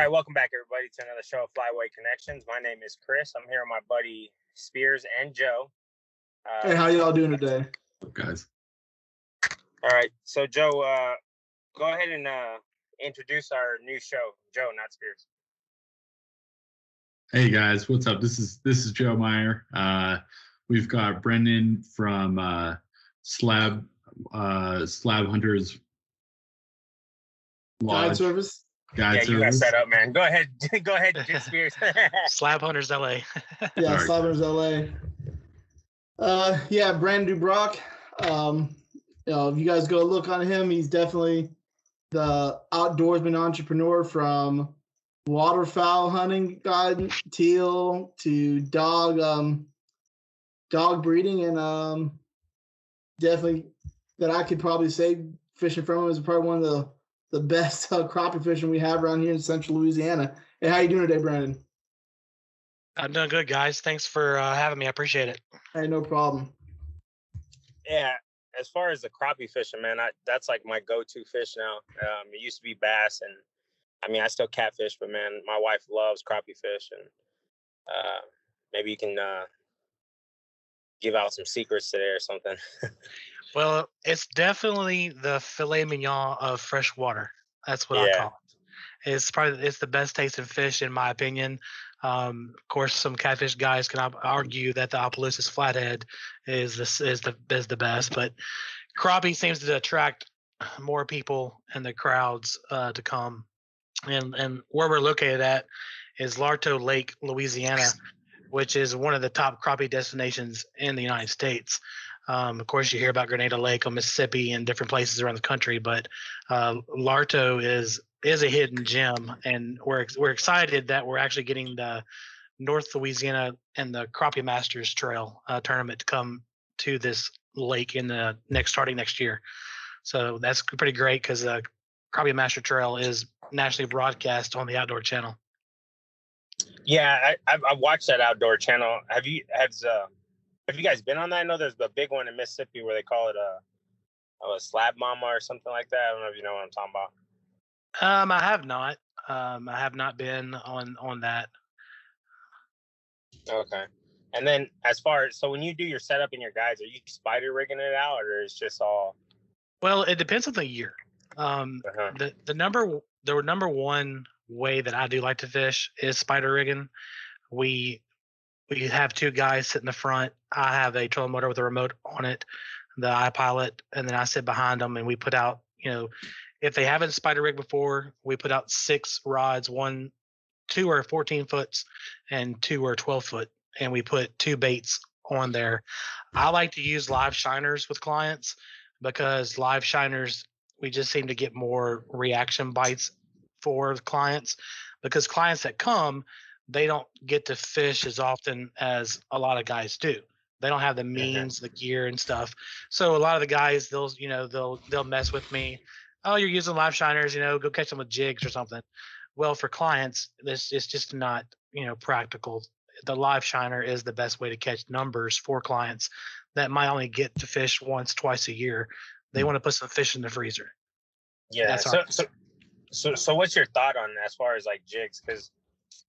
right, welcome back, everybody, to another show of Flyway Connections. My name is Chris. I'm here with my buddy Spears and Joe. Hey, how y'all doing today? What's up, guys? All right, so Joe, go ahead and introduce our new show. Joe, not Spears. Hey guys, what's up? This is Joe Meyer. We've got Brendon from Slab Hunters Guide service. You got set up, man. Go ahead, Spears. Slab Hunters LA. Yeah, Slab Hunters LA. Brendon Dubroc. If you guys go look on him, he's definitely the outdoorsman entrepreneur from waterfowl hunting guide, teal to dog breeding, and definitely that I could probably say fishing from him is probably one of the best crappie fishing we have around here in central Louisiana. Hey, how you doing today, Brendon? I'm doing good, guys. Thanks for having me. I appreciate it. Hey, no problem. Yeah, as far as the crappie fishing, man, that's like my go-to fish now. It used to be bass, and I mean, I still catfish, but man, my wife loves crappie fish, and maybe you can give out some secrets today or something. Well, it's definitely the filet mignon of fresh water. That's what I call it. It's the best tasting fish in my opinion. Of course, some catfish guys can argue that the Opelousas flathead is the best, but crappie seems to attract more people and the crowds to come. And where we're located at is Larto Lake, Louisiana, which is one of the top crappie destinations in the United States. Of course, you hear about Grenada Lake on Mississippi and different places around the country, but Larto is a hidden gem, and we're excited that we're actually getting the North Louisiana and the Crappie Masters Trail tournament to come to this lake starting next year. So that's pretty great because the Crappie Master Trail is nationally broadcast on the Outdoor Channel. Yeah, I watched that Outdoor Channel. Have you guys been on that? I know there's the big one in Mississippi where they call it a slab mama or something like that. I don't know if you know what I'm talking about. I have not. I have not been on that. Okay. And then so when you do your setup and your guides, are you spider rigging it out, or is just all? Well, it depends on the year. The number one way that I do like to fish is spider rigging. We have two guys sit in the front. I have a trolling motor with a remote on it, the iPilot, and then I sit behind them and we put out, if they haven't spider rigged before, we put out 6 rods, 2 are 14 foots and 2 are 12 foot. And we put 2 baits on there. I like to use live shiners with clients because live shiners, we just seem to get more reaction bites for clients, because clients that come, they don't get to fish as often as a lot of guys do. They don't have the means, the gear and stuff. So a lot of the guys, they'll mess with me. Oh, you're using live shiners, go catch them with jigs or something. Well, for clients, this is just not, practical. The live shiner is the best way to catch numbers for clients that might only get to fish once, twice a year. They want to put some fish in the freezer. Yeah. So what's your thought on as far as like jigs? Because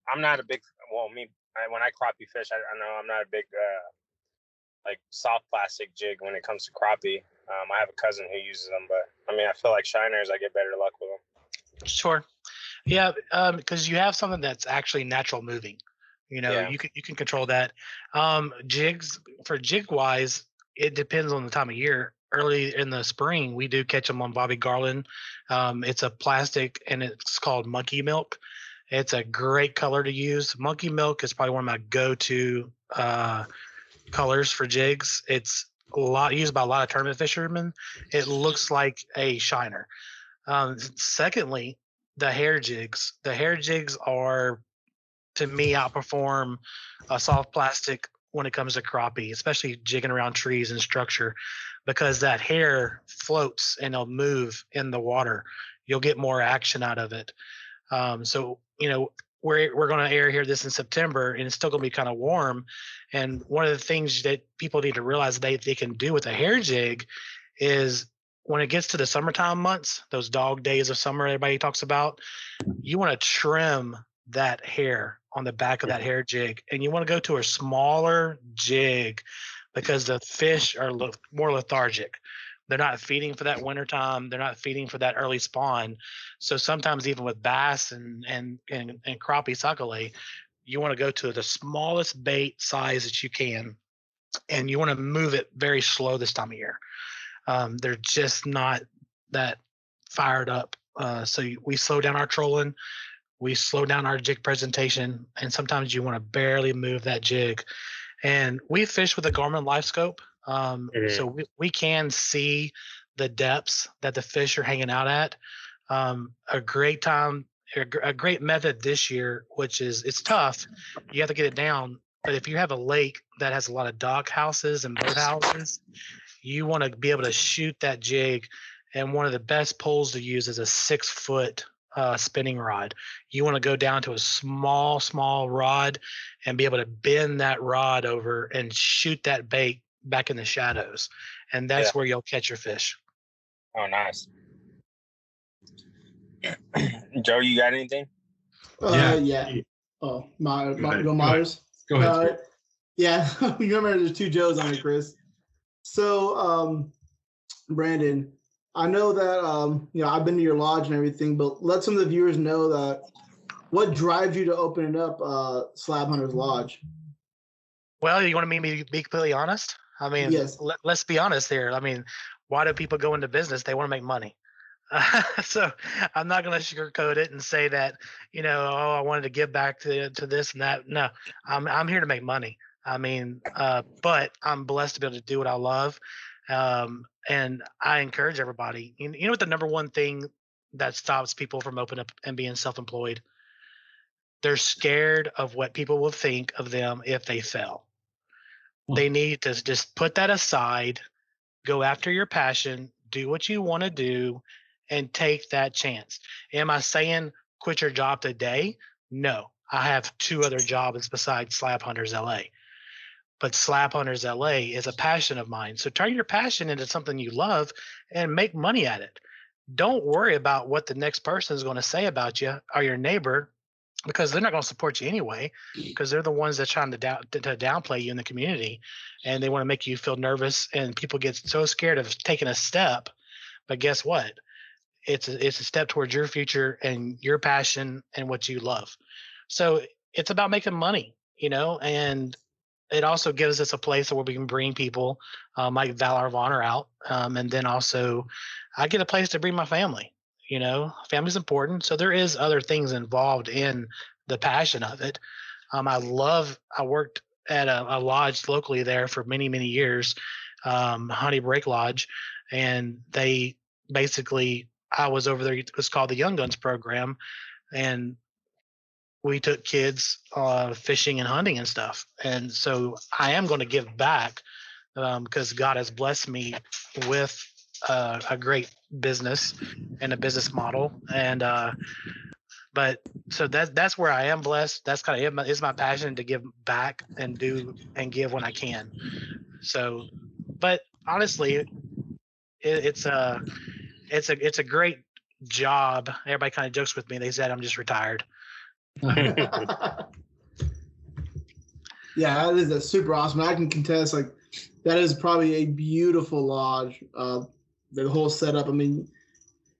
I'm not a big, when I crappie fish, I know I'm not a big like soft plastic jig when it comes to crappie. I have a cousin who uses them, but I mean, I feel like shiners, I get better luck with them. Sure. Yeah, because you have something that's actually natural moving. You can control that. Jigs, for jig wise, it depends on the time of year. Early in the spring, we do catch them on Bobby Garland. It's a plastic and it's called monkey milk. It's a great color to use. Monkey milk is probably one of my go-to colors for jigs. It's used by a lot of tournament fishermen. It looks like a shiner. Secondly, the hair jigs. The hair jigs are, to me, outperform a soft plastic when it comes to crappie, especially jigging around trees and structure, because that hair floats and it'll move in the water. You'll get more action out of it. So we're going to air here this in September, and it's still going to be kind of warm. And one of the things that people need to realize they can do with a hair jig is when it gets to the summertime months, those dog days of summer everybody talks about, you want to trim that hair on the back of that hair jig, and you want to go to a smaller jig because the fish are more lethargic. They're not feeding for that winter time. They're not feeding for that early spawn. So sometimes even with bass and crappie sac-a-lait, you want to go to the smallest bait size that you can, and you want to move it very slow this time of year. They're just not that fired up. So we slow down our trolling, we slow down our jig presentation, and sometimes you want to barely move that jig. And we fish with a Garmin Live Scope, so we can see the depths that the fish are hanging out at. A great method this year, which is, it's tough. You have to get it down. But if you have a lake that has a lot of dock houses and boat houses, you want to be able to shoot that jig. And one of the best poles to use is a 6-foot spinning rod. You want to go down to a small rod and be able to bend that rod over and shoot that bait back in the shadows. And that's where you'll catch your fish. Oh, nice. Joe, you got anything? Yeah. Oh, Myers. Go ahead. Yeah, you remember there's 2 Joes on it, Chris. So, Brandon, I know that I've been to your lodge and everything, but let some of the viewers know that what drives you to opening up Slab Hunters Lodge. Well, you want me to be completely honest? I mean, yes. Let's be honest here. I mean, why do people go into business? They want to make money. So I'm not going to sugarcoat it and say that, I wanted to give back to this and that. No, I'm here to make money. I mean, but I'm blessed to be able to do what I love. And I encourage everybody, you know what the number one thing that stops people from opening up and being self-employed? They're scared of what people will think of them if they fail. They need to just put that aside, go after your passion, do what you want to do, and take that chance. Am I saying quit your job today? No, I have 2 other jobs besides Slab Hunters LA. But Slab Hunters LA is a passion of mine. So turn your passion into something you love and make money at it. Don't worry about what the next person is going to say about you or your neighbor, because they're not going to support you anyway, because they're the ones that trying to downplay you in the community, and they want to make you feel nervous, and people get so scared of taking a step. But guess what? It's a step towards your future and your passion and what you love. So it's about making money, and it also gives us a place where we can bring people like Valor of Honor out. And then also I get a place to bring my family. Family's important. So there is other things involved in the passion of it. I worked at a lodge locally there for many, many years, Honey Break Lodge. And they basically, I was over there. It was called the Young Guns program. And we took kids fishing and hunting and stuff. And so I am going to give back because God has blessed me with a great business and a business model. And but so that's where I am blessed. That's kind of is my passion, to give back and do and give when I can. So, but honestly, it's a great job. Everybody kind of jokes with me. They said I'm just retired. Yeah, that is super awesome. I can contest, like, that is probably a beautiful lodge. The whole setup. I mean,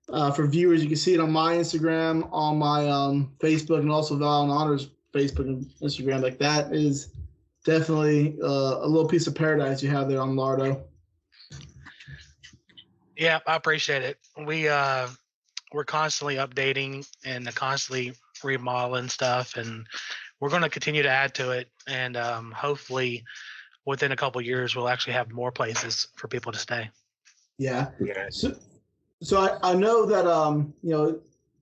for viewers, you can see it on my Instagram, on my Facebook, and also Val and Honor's Facebook and Instagram. Like, that is definitely a little piece of paradise you have there on Lardo. Yeah, I appreciate it. We're constantly updating and constantly remodeling stuff, and we're going to continue to add to it. And hopefully within a couple of years, we'll actually have more places for people to stay. Yeah. So I know that,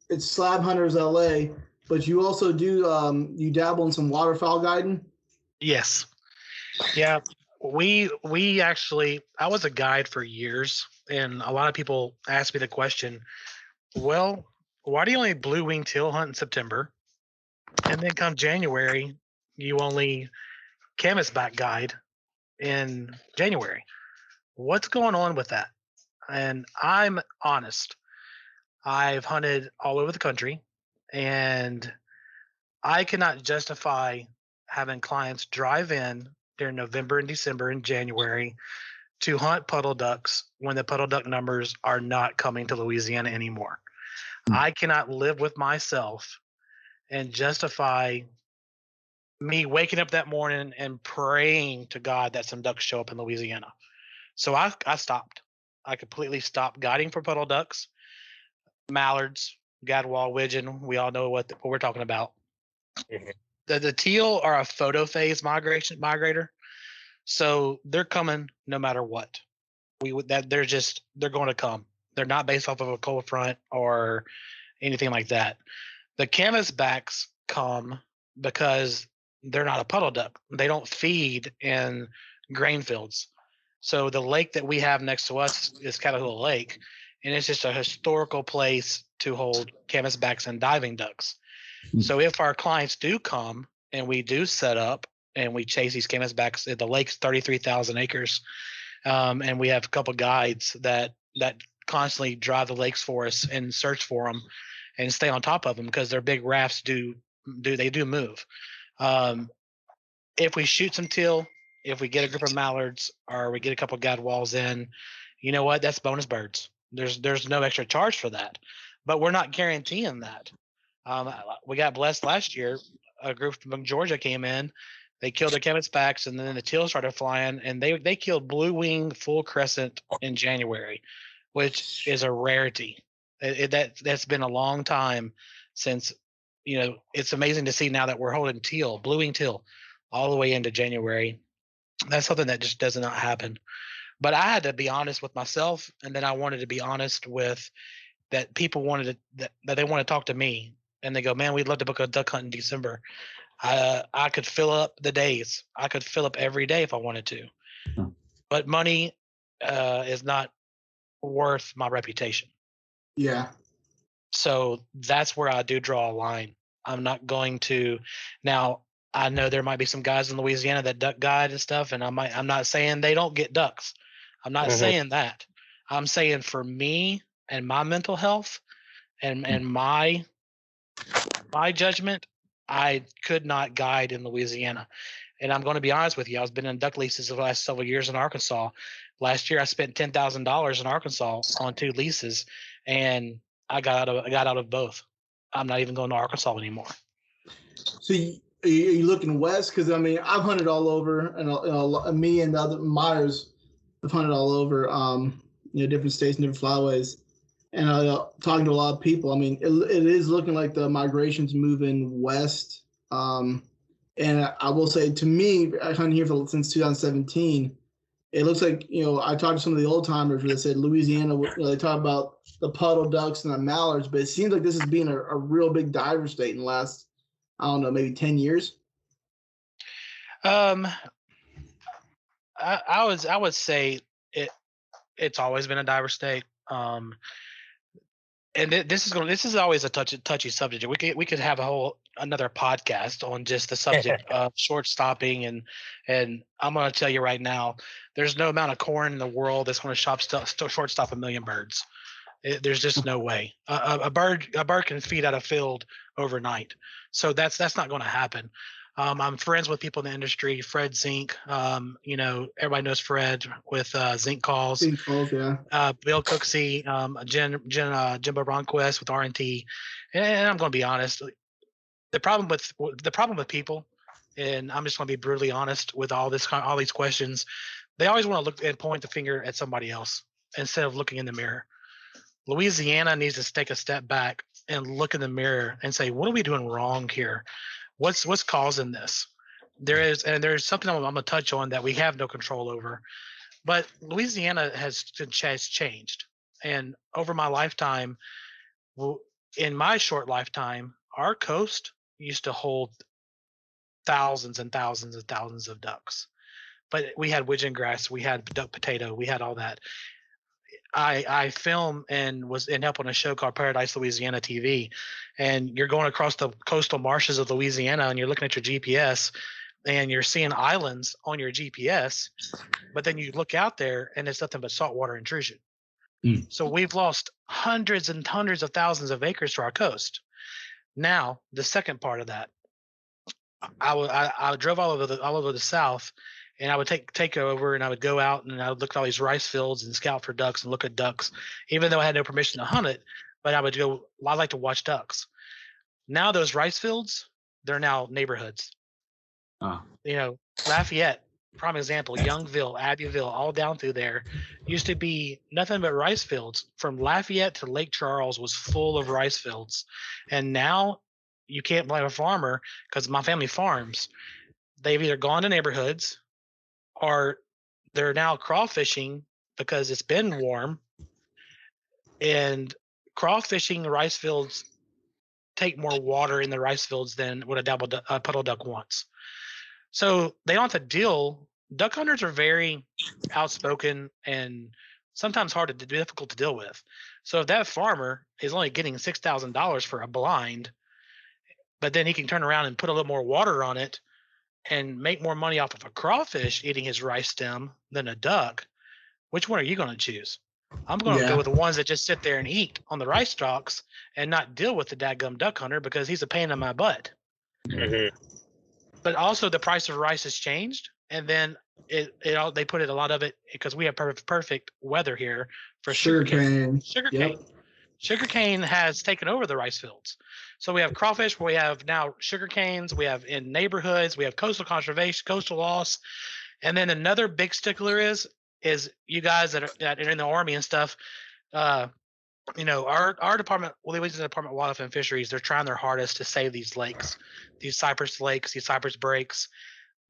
it's Slab Hunters LA, but you also do, you dabble in some waterfowl guiding? Yes. Yeah. We actually, I was a guide for years, and a lot of people ask me the question, well, why do you only blue wing teal hunt in September? And then come January, you only canvasback guide in January. What's going on with that? And I'm honest. I've hunted all over the country, and I cannot justify having clients drive in during November and December and January to hunt puddle ducks when the puddle duck numbers are not coming to Louisiana anymore. I cannot live with myself and justify me waking up that morning and praying to God that some ducks show up in Louisiana. So I stopped. I completely stopped guiding for puddle ducks, mallards, gadwall, widgeon. We all know what we're talking about. Mhm. The teal are a photo phase migrator, so they're coming no matter what. They're going to come. They're not based off of a cold front or anything like that. The canvasbacks come because they're not a puddle duck. They don't feed in grain fields. So the lake that we have next to us is Catahoula Lake, and it's just a historical place to hold canvasbacks and diving ducks. So if our clients do come and we do set up and we chase these canvasbacks, the lake's 33,000 acres, and we have a couple guides that constantly drive the lakes for us and search for them and stay on top of them because their big rafts do move. If we shoot some teal, if we get a group of mallards or we get a couple gadwalls in, you know what? That's bonus birds. There's no extra charge for that, but we're not guaranteeing that. We got blessed last year. A group from Georgia came in. They killed their canvasbacks, and then the teal started flying, and they killed blue wing full crescent in January, which is a rarity. That's been a long time since. It's amazing to see now that we're holding teal, blue wing teal, all the way into January. That's something that just does not happen. But I had to be honest with myself, and then I wanted to be honest with that people wanted that they want to talk to me, and they go, "Man, we'd love to book a duck hunt in December." I could fill up the days. I could fill up every day if I wanted to, but money is not worth my reputation. Yeah. So that's where I do draw a line. I'm not going to now. I know there might be some guys in Louisiana that duck guide and stuff, and I'm not saying they don't get ducks. I'm not saying that. I'm saying for me and my mental health and my judgment, I could not guide in Louisiana. And I'm going to be honest with you. I was been in duck leases the last several years in Arkansas. Last year, I spent $10,000 in Arkansas on 2 leases, and I got out of both. I'm not even going to Arkansas anymore. So are you looking west? Because I mean, I've hunted all over, and me and the other Myers have hunted all over, different states and different flyways. And talking to a lot of people, I mean, it is looking like the migration's moving west. And I will say, to me, I've hunted here since 2017. It looks like, I talked to some of the old timers where they said Louisiana, they talk about the puddle ducks and the mallards, but it seems like this has been a real big diver state in the last, I don't know, maybe 10 years. I would say it's always been a diver state. And this is always a touchy subject. We could have another podcast on just the subject of short stopping, and I'm going to tell you right now, there's no amount of corn in the world that's going to short stop a million birds. There's just no way. A bird can feed out a field overnight, so that's not going to happen. I'm friends with people in the industry. Fred Zink, everybody knows Fred with Zink Calls. Zink Calls, yeah. Bill Cooksey, Jimbo Ronquist with R&T, and I'm going to be honest. The problem with people, and I'm just going to be brutally honest with all these questions. They always want to look and point the finger at somebody else instead of looking in the mirror. Louisiana needs to take a step back and look in the mirror and say, what are we doing wrong here? What's causing this? There's something I'm going to touch on that we have no control over, but Louisiana has changed. And over my lifetime, in my short lifetime, our coast used to hold thousands and thousands and thousands of ducks, but we had widgeon grass, we had duck potato, we had all that. I film and was in help on a show called Paradise Louisiana TV, and you're going across the coastal marshes of Louisiana and you're looking at your GPS and you're seeing islands on your GPS, but then you look out there and it's nothing but saltwater intrusion. So we've lost hundreds and hundreds of thousands of acres to our coast. Now, the second part of that, I drove all over the South, and I would take over, and I would go out and I would look at all these rice fields and scout for ducks and look at ducks, even though I had no permission to hunt it. But I would go. I like to watch ducks. Now those rice fields, they're now neighborhoods. Oh. You know, Lafayette, prime example, Youngville, Abbeville, all down through there, used to be nothing but rice fields. From Lafayette to Lake Charles was full of rice fields, and now you can't blame a farmer because my family farms. They've either gone to neighborhoods or they're now crawfishing because it's been warm, and crawfishing rice fields take more water in the rice fields than what a puddle duck wants. So they don't have to deal. Duck hunters are very outspoken and sometimes difficult to deal with. So if that farmer is only getting $6,000 for a blind, but then he can turn around and put a little more water on it and make more money off of a crawfish eating his rice stem than a duck, which one are you going to choose? I'm going to go with the ones that just sit there and eat on the rice stalks and not deal with the dadgum duck hunter because he's a pain in my butt. Mm-hmm. But also the price of rice has changed, and then they put a lot of it because we have perfect weather here for sugarcane. Sugarcane has taken over the rice fields. So we have crawfish, we have now sugarcanes, we have in neighborhoods, we have coastal conservation, coastal loss, and then another big stickler is you guys that are in the Army and stuff. You know, our department, well, the Department of Wildlife and Fisheries, they're trying their hardest to save these lakes, these cypress lakes, these cypress breaks,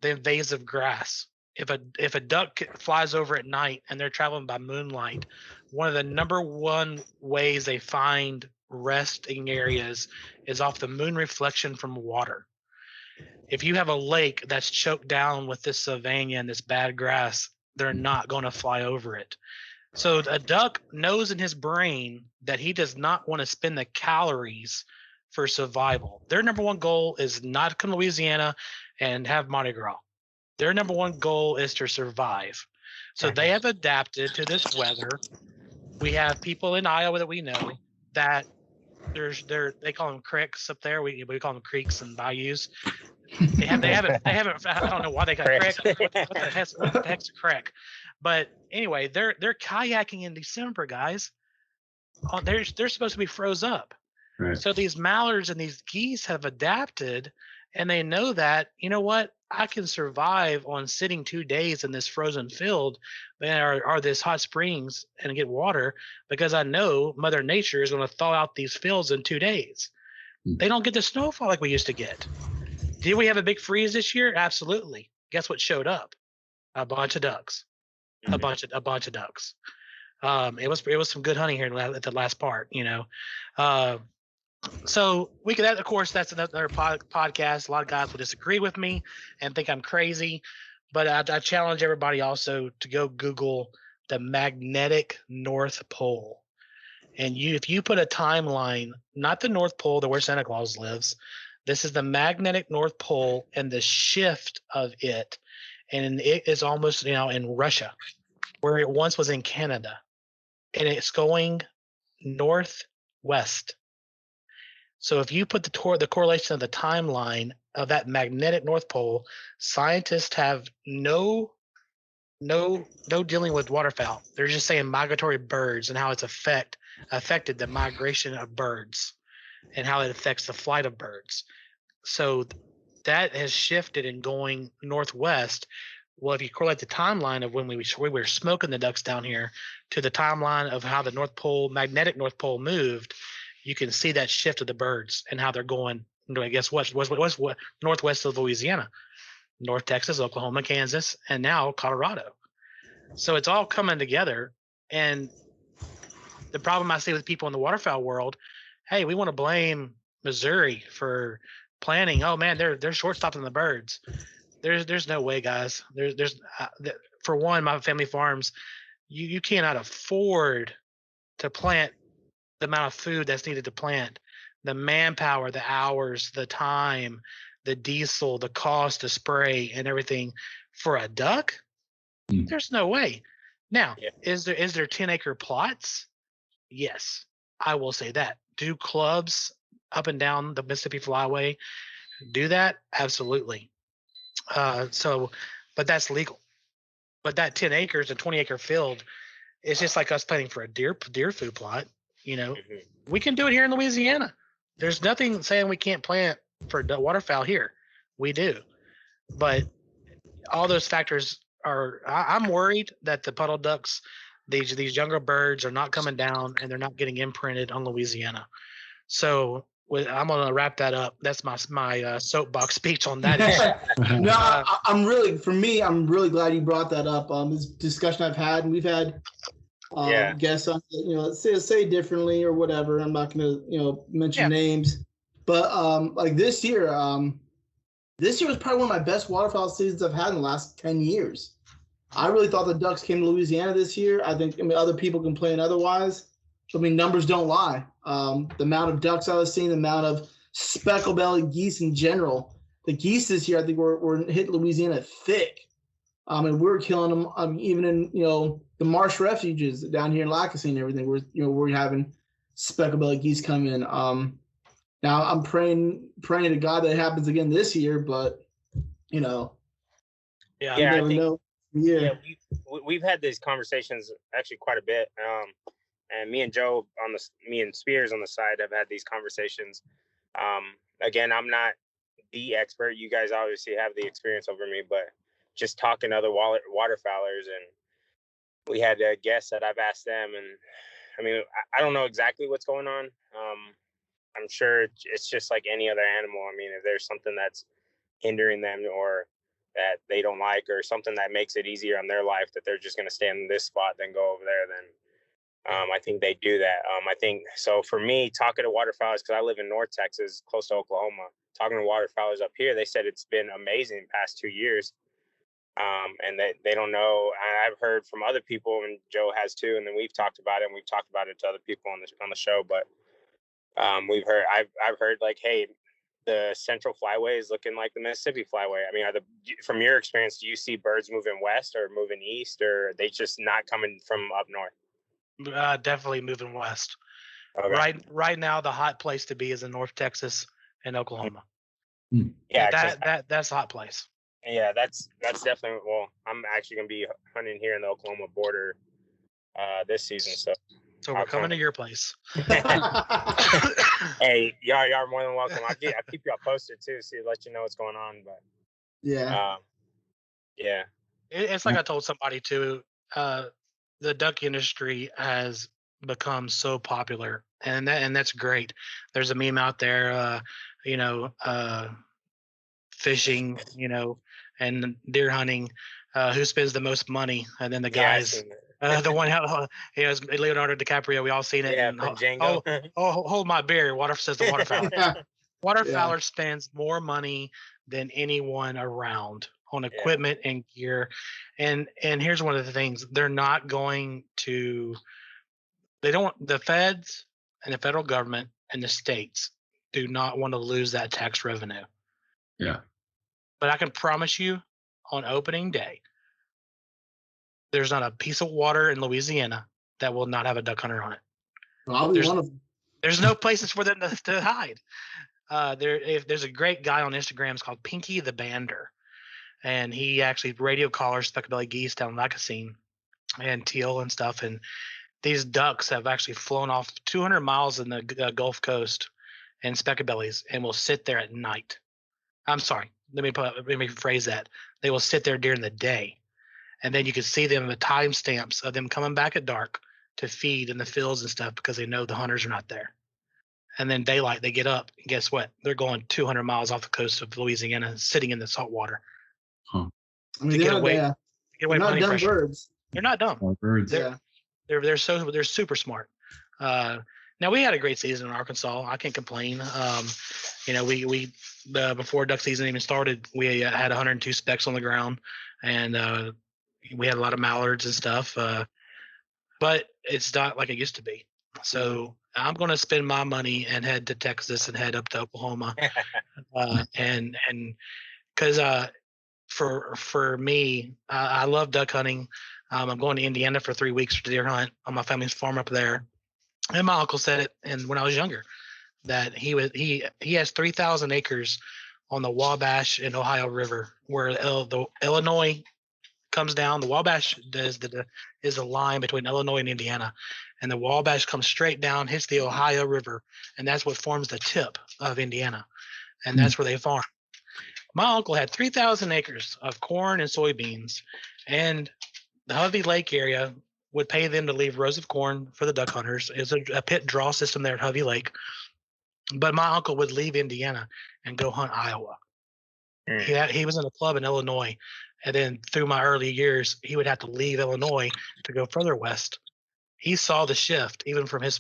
the invasive grass. If a duck flies over at night and they're traveling by moonlight, one of the number one ways they find resting areas is off the moon reflection from water. If you have a lake that's choked down with this savanna and this bad grass, they're not going to fly over it. So a duck knows in his brain that he does not want to spend the calories for survival. Their number one goal is not to come to Louisiana and have Mardi Gras. Their number one goal is to survive. So they have adapted to this weather. We have people in Iowa that we know that they call them cricks up there. We call them creeks and bayous. They haven't. I don't know why they got a crick. What the heck's a crick? But anyway, they're kayaking in December, guys. They're supposed to be froze up. Right. So these mallards and these geese have adapted, and they know that, you know what, I can survive on sitting 2 days in this frozen field or this hot springs and get water because I know Mother Nature is going to thaw out these fields in 2 days. They don't get the snowfall like we used to get. Did we have a big freeze this year? Absolutely. Guess what showed up? A bunch of ducks. A bunch of ducks. It was some good hunting here at the last part, you know. So we could, of course, that's another podcast. A lot of guys will disagree with me and think I'm crazy, but I challenge everybody also to go Google the magnetic North Pole. And if you put a timeline, not the North Pole, where Santa Claus lives, this is the magnetic North Pole and the shift of it. And it is almost now in Russia, where it once was in Canada. And it's going northwest. So if you put the correlation of the timeline of that magnetic North Pole, scientists have no dealing with waterfowl. They're just saying migratory birds and how it's affected the migration of birds and how it affects the flight of birds. So that has shifted in going northwest. Well, if you correlate the timeline of when we were smoking the ducks down here to the timeline of how the North Pole, magnetic North Pole moved, you can see that shift of the birds and how they're going. I guess what northwest of Louisiana, North Texas, Oklahoma, Kansas, and now Colorado. So it's all coming together. And the problem I see with people in the waterfowl world, hey, we want to blame Missouri for planning. Oh man, they're shortstopping the birds. There's no way, guys. For one, my family farms, you cannot afford to plant the amount of food that's needed to plant, the manpower, the hours, the time, the diesel, the cost to spray and everything for a duck. There's no way. Now, is there 10-acre plots? Yes, I will say that. Do clubs up and down the Mississippi Flyway do that? Absolutely. But that's legal. But that 10 acres, a 20-acre field, it's just like us planting for a deer food plot. We can do it here in Louisiana. There's nothing saying we can't plant for waterfowl here. We do. But all those factors I'm worried that the puddle ducks, these younger birds are not coming down and they're not getting imprinted on Louisiana. So I'm going to wrap that up. That's my soapbox speech on that issue. No, I'm really glad you brought that up. This discussion I've had, and we've had guests on, say differently or whatever. I'm not going to, mention names, but like this year was probably one of my best waterfowl seasons I've had in the last 10 years. I really thought the ducks came to Louisiana this year. Other people complain otherwise. Numbers don't lie. The amount of ducks I was seeing, the amount of speckle-bellied geese in general. The geese this year, I think, were hitting Louisiana thick. And we're killing them even in, the marsh refuges down here in Lacassine and everything. We're having speckle-bellied geese come in. Now I'm praying to God that it happens again this year, but you never know. We've had these conversations actually quite a bit. And me and Spears on the side have had these conversations. Again, I'm not the expert. You guys obviously have the experience over me, but just talking to other waterfowlers, and we had guests that I've asked them, and I don't know exactly what's going on. I'm sure it's just like any other animal. If there's something that's hindering them or that they don't like or something that makes it easier on their life, that they're just going to stay in this spot than go over there, then I think they do that. I think so. For me, talking to waterfowlers, because I live in North Texas, close to Oklahoma, talking to waterfowlers up here, they said it's been amazing the past 2 years. And they don't know. And I've heard from other people, and Joe has too. And then we've talked about it, and we've talked about it to other people on the show. But I've heard like, hey, the Central Flyway is looking like the Mississippi Flyway. From your experience, do you see birds moving west or moving east, or are they just not coming from up north? Definitely moving west. Okay. Right now, the hot place to be is in North Texas and Oklahoma. Yeah, that's a hot place. Yeah, that's definitely. Well, I'm actually gonna be hunting here in the Oklahoma border this season, so we're coming to your place. Hey, y'all are more than welcome. I keep y'all posted too, let you know what's going on. But it's like I told somebody too. The duck industry has become so popular, and that's great. There's a meme out there, fishing, and deer hunting, who spends the most money, and then the guys, the one, Leonardo DiCaprio. We all seen it. Yeah, from Django. Hold my beer. Says the waterfowler. Waterfowler spends more money than anyone around on equipment and gear. And here's one of the things: they're not going to. The feds and the federal government and the states do not want to lose that tax revenue. Yeah. But I can promise you, on opening day, there's not a piece of water in Louisiana that will not have a duck hunter on it. Well, I'll be one of them. There's no places for them to hide. There's a great guy on Instagram. It's called Pinky the Bander, and he actually radio collars speckle-bellied geese down in Lacassine and teal and stuff. And these ducks have actually flown off 200 miles in the Gulf Coast and speckle-bellies, and will sit there at night. I'm sorry. Let me rephrase that. They will sit there during the day, and then you can see them, the timestamps of them coming back at dark to feed in the fields and stuff, because they know the hunters are not there. And then daylight, they get up, and guess what? They're going 200 miles off the coast of Louisiana, sitting in the salt water. Huh. They're not dumb birds. They're not dumb. Birds. They're super smart. Now we had a great season in Arkansas. I can't complain. We before duck season even started, we had 102 specks on the ground, and we had a lot of mallards and stuff. But it's not like it used to be. So I'm going to spend my money and head to Texas and head up to Oklahoma, and because for me, I love duck hunting. I'm going to Indiana for 3 weeks for deer hunt on my family's farm up there. And my uncle said it, and when I was younger, that he has 3,000 acres on the Wabash and Ohio River, where the Illinois comes down. The Wabash is a line between Illinois and Indiana, and the Wabash comes straight down, hits the Ohio River, and that's what forms the tip of Indiana, and that's where they farm. My uncle had 3,000 acres of corn and soybeans, and the Hovey Lake area would pay them to leave rows of corn for the duck hunters. It's a pit draw system there at Hovey Lake. But my uncle would leave Indiana and go hunt Iowa. He was in a club in Illinois, and then through my early years, he would have to leave Illinois to go further west. He saw the shift even from his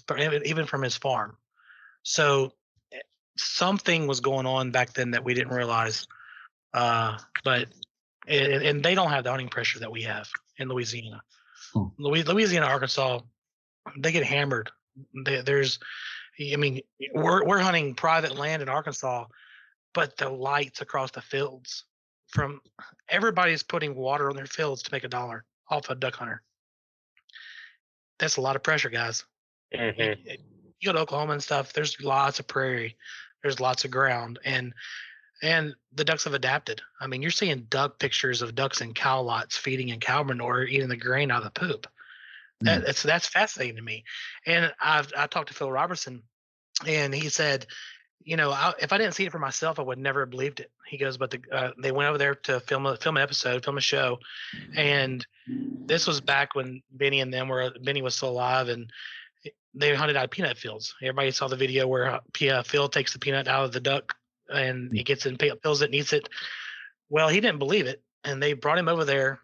farm. So something was going on back then that we didn't realize. But they don't have the hunting pressure that we have in Louisiana. Louisiana, Arkansas, they get hammered. We're hunting private land in Arkansas, but the lights across the fields from everybody's putting water on their fields to make $1 off a duck hunter. That's a lot of pressure, guys. You go to Oklahoma and stuff, there's lots of prairie, there's lots of ground, and the ducks have adapted. I mean, you're seeing duck pictures of ducks in cow lots feeding in cow manure, eating the grain out of the poop. That's fascinating to me. And I talked to Phil Robertson, and he said, if I didn't see it for myself, I would never have believed it. He goes, but they went over there to film an episode, film a show, and this was back when Benny was still alive, and they hunted out of peanut fields. Everybody saw the video where Phil takes the peanut out of the duck, and he gets it and peels it and eats it. Well, he didn't believe it, and they brought him over there.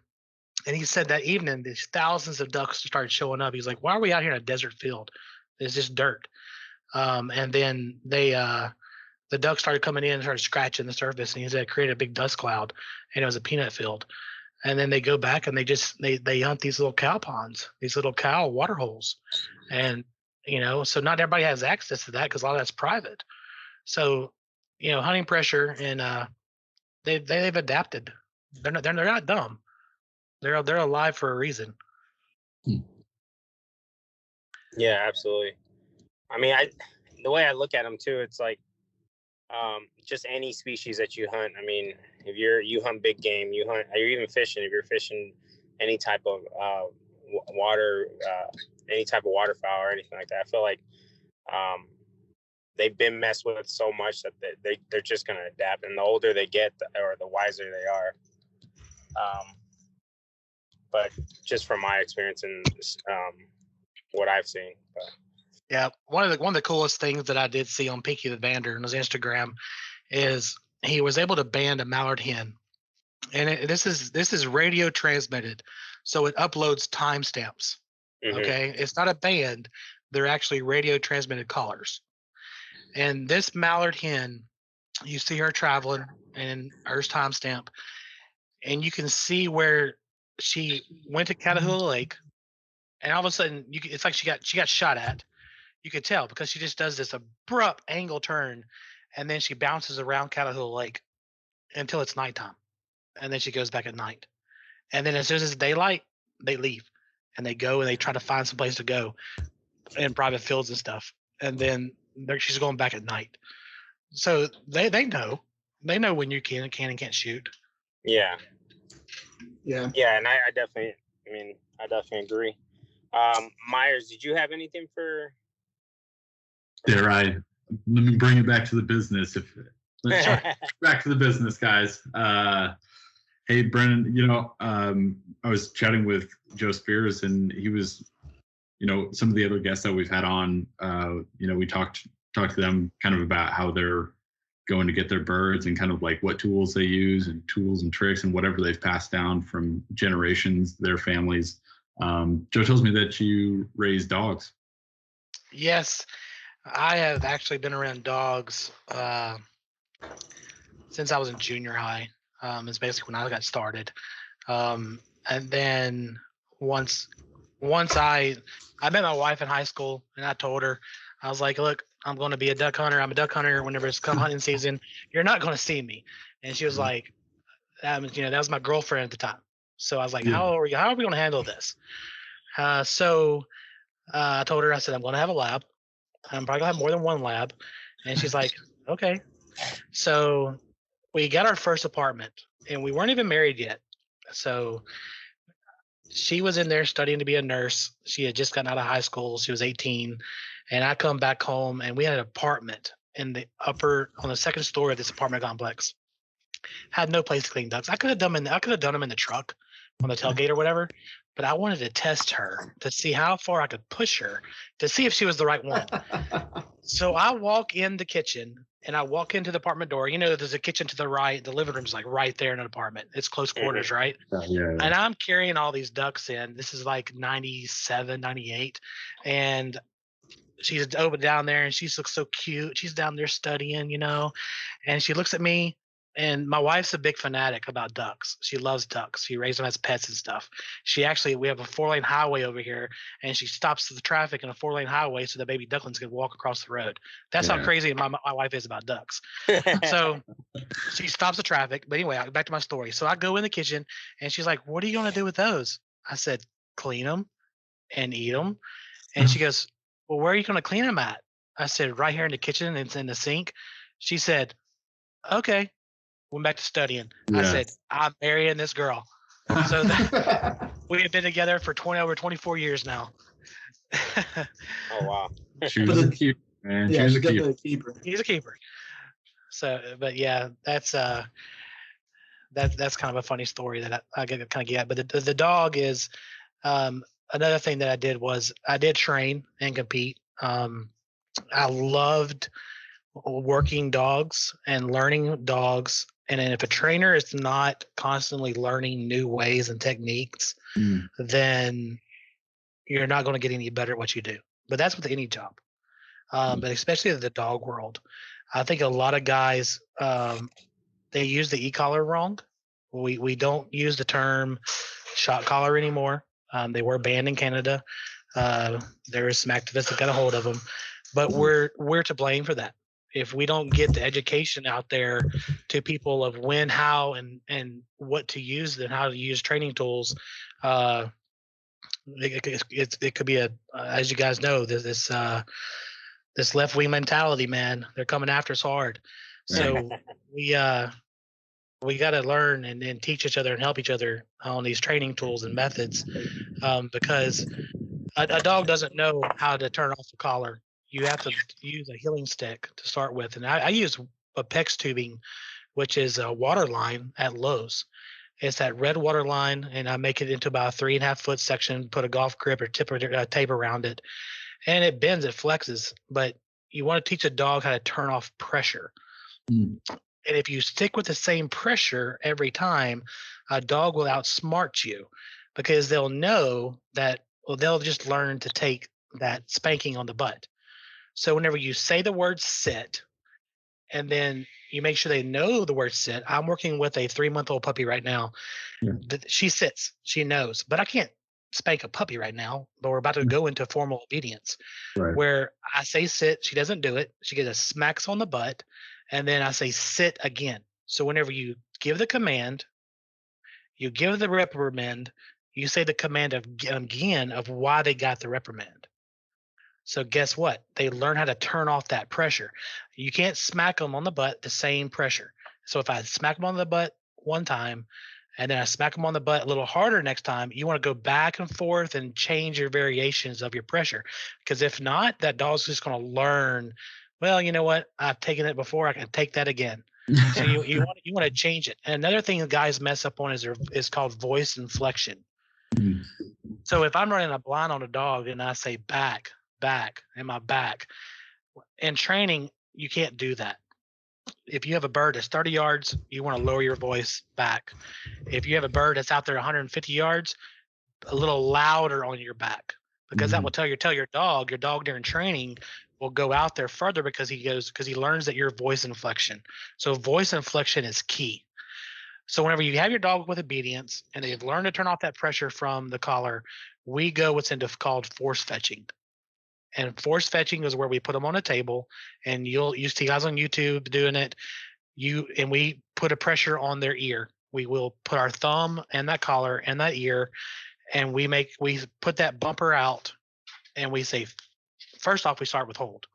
And he said that evening, these thousands of ducks started showing up. He's like, why are we out here in a desert field? It's just dirt. And then the ducks started coming in and started scratching the surface. And he said it created a big dust cloud, and it was a peanut field. And then they go back and they hunt these little cow ponds, these little cow water holes. And, so not everybody has access to that because a lot of that's private. So, hunting pressure, and they've adapted. They're not dumb. They're alive for a reason. Yeah, absolutely. I mean, the way I look at them too, it's like just any species that you hunt. I mean, if you hunt big game, you're even fishing. If you're fishing any type of water, any type of waterfowl or anything like that, I feel like they've been messed with so much that they're just gonna adapt. And the older they get, or the wiser they are. But just from my experience and what I've seen. But. Yeah, one of the coolest things that I did see on Pinky the Bander on his Instagram is he was able to band a mallard hen, and this is radio transmitted, so it uploads timestamps. Okay, it's not a band; they're actually radio transmitted callers. And this mallard hen, you see her traveling, and hers timestamp, and you can see where she went to Catahoula Lake, and all of a sudden it's like she got shot at. You could tell because she just does this abrupt angle turn, and then she bounces around Catahoula Lake until it's nighttime, and then she goes back at night. And then as soon as it's daylight, they leave, and they go and they try to find some place to go in private fields and stuff. And then she's going back at night. So they know when you can and can't shoot. Yeah. Yeah. Yeah, and I definitely agree. Myers, did you have anything for? Let me bring it back to the business. Let's start back to the business, guys. Hey, Brendon, I was chatting with Joe Spears, and he was, some of the other guests that we've had on, we talked to them kind of about how they're going to get their birds and kind of like what tools they use and tools and tricks and whatever they've passed down from generations, their families. Joe tells me that you raise dogs. Yes, I have actually been around dogs since I was in junior high. It's basically when I got started. And then once I met my wife in high school, and I told her, I was like, look, I'm going to be a duck hunter. I'm a duck hunter. Whenever it's come hunting season, you're not going to see me. And she was like, that was my girlfriend at the time. So I was like, how are we going to handle this? So I told her, I said, I'm going to have a lab. I'm probably going to have more than one lab. And she's like, okay. So we got our first apartment and we weren't even married yet. So she was in there studying to be a nurse. She had just gotten out of high school. She was 18. And I come back home and we had an apartment on the second story of this apartment complex. Had no place to clean ducks. I could have done them in the truck on the tailgate or whatever, but I wanted to test her to see how far I could push her to see if she was the right one. So I walk in the kitchen and I walk into the apartment door. You know, there's a kitchen to the right. The living room's like right there in an apartment. It's close quarters, right? Yeah. And I'm carrying all these ducks in. This is like 97, 98. And she's over down there and she looks so cute. She's down there studying, and she looks at me. And my wife's a big fanatic about ducks. She loves ducks. She raised them as pets and stuff. We have a 4-lane highway over here, and she stops the traffic in a 4-lane highway so the baby ducklings can walk across the road. That's how crazy my wife is about ducks. So she stops the traffic. But anyway, back to my story. So I go in the kitchen, and she's like, "What are you going to do with those?" I said, "Clean them and eat them." And she goes, "Well, where are you going to clean them at?" I said, "Right here in the kitchen. It's in the sink." She said, "Okay." Went back to studying. I said, "I'm marrying this girl." So we have been together for over 24 years now. Oh wow. She was a keeper, man. Yeah, She was she's a definitely keeper. a keeper. He's a keeper. So, but yeah, that's kind of a funny story that I kind of get. But the dog is another thing that I did was I did train and compete. I loved working dogs and learning dogs. And then if a trainer is not constantly learning new ways and techniques, then you're not going to get any better at what you do. But that's with any job. But especially in the dog world, I think a lot of guys, they use the e-collar wrong. We don't use the term shot collar anymore. They were banned in Canada. There is some activists that got a hold of them, but we're to blame for that. If we don't get the education out there to people of when, how, and what to use and how to use training tools, it could be as you guys know, this left wing mentality, man. They're coming after us hard. So we got to learn and teach each other and help each other on these training tools and methods, because a dog doesn't know how to turn off the collar. You have to use a healing stick to start with. And I use a PEX tubing, which is a water line at Lowe's. It's that red water line, and I make it into about a 3.5 foot section, put a golf grip or tape around it, and it bends, it flexes. But you want to teach a dog how to turn off pressure. And if you stick with the same pressure every time, a dog will outsmart you, because they'll know that, they'll just learn to take that spanking on the butt. So whenever you say the word sit, and then you make sure they know the word sit. I'm working with a 3-month-old puppy right now. She sits, she knows, but I can't spank a puppy right now, but we're about to go into formal obedience, where I say sit, she doesn't do it. She gets a smacks on the butt, and then I say sit again. So whenever you give the command, you give the reprimand, you say the command again of why they got the reprimand. So guess what? They learn how to turn off that pressure. You can't smack them on the butt the same pressure. So if I smack them on the butt one time, and then I smack them on the butt a little harder next time, you want to go back and forth and change your variations of your pressure. Because if not, that dog's just going to learn, well, you know what? I've taken it before. I can take that again. So you want to change it. And another thing that guys mess up on is called voice inflection. So if I'm running a blind on a dog and I say back, and my back, in training, you can't do that. If you have a bird that's 30 yards, you want to lower your voice back. If you have a bird that's out there 150 yards, a little louder on your back, because that will tell your dog during training will go out there further, because he learns that your voice inflection. So voice inflection is key. So whenever you have your dog with obedience and they've learned to turn off that pressure from the collar, we go what's called force fetching. And force fetching is where we put them on a table, and you see guys on YouTube doing it. We put a pressure on their ear, we will put our thumb and that collar and that ear, and we put that bumper out, and we say, first off, we start with hold.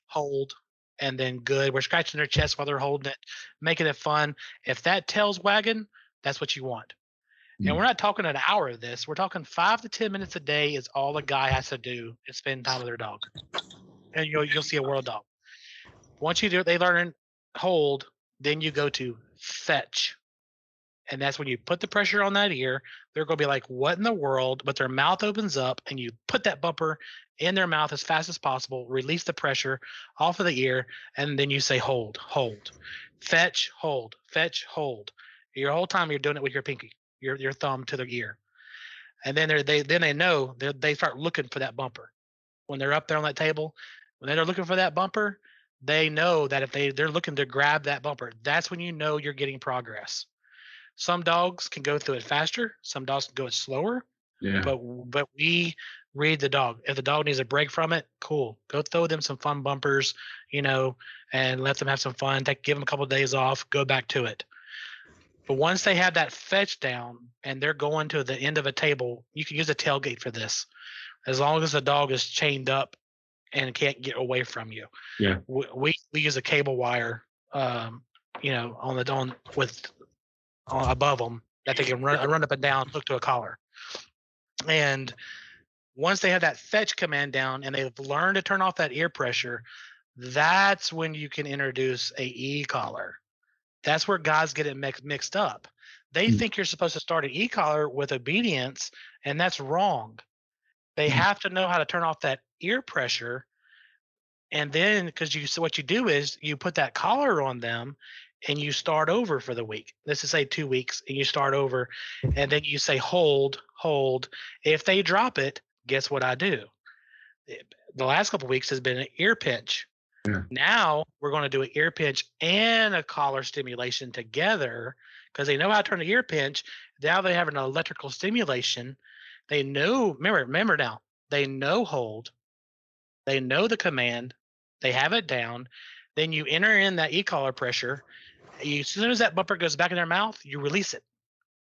Hold, and then good. We're scratching their chest while they're holding it, making it fun. If that tail's wagging, that's what you want. And we're not talking an hour of this. We're talking 5 to 10 minutes a day is all a guy has to do is spend time with their dog. And you'll see a world dog. Once you do it, they learn hold, then you go to fetch. And that's when you put the pressure on that ear. They're going to be like, what in the world? But their mouth opens up, and you put that bumper in their mouth as fast as possible, release the pressure off of the ear, and then you say hold, fetch, hold, fetch, hold. Your whole time you're doing it with your pinky, your thumb to their ear. And then they know they start looking for that bumper. When they're up there on that table, when they're looking for that bumper, they know that if they're looking to grab that bumper, that's when you know you're getting progress. Some dogs can go through it faster. Some dogs can go it slower. Yeah. But we read the dog. If the dog needs a break from it, cool. Go throw them some fun bumpers, and let them have some fun. Give them a couple of days off. Go back to it. But once they have that fetch down and they're going to the end of a table, you can use a tailgate for this. As long as the dog is chained up and can't get away from you. Yeah. We use a cable wire, above them that they can run up and down, hook to a collar. And once they have that fetch command down and they've learned to turn off that ear pressure, that's when you can introduce a e-collar. That's where guys get it mixed up. They think you're supposed to start an e-collar with obedience, and that's wrong. They have to know how to turn off that ear pressure. And then, what you do is you put that collar on them and you start over for the week. Let's just say 2 weeks, and you start over, and then you say hold. If they drop it, guess what I do? The last couple of weeks has been an ear pinch. Yeah. Now we're going to do an ear pinch and a collar stimulation together because they know how to turn the ear pinch. Now they have an electrical stimulation. They know, remember now, they know hold. They know the command. They have it down. Then you enter in that e-collar pressure. As soon as that bumper goes back in their mouth, you release it.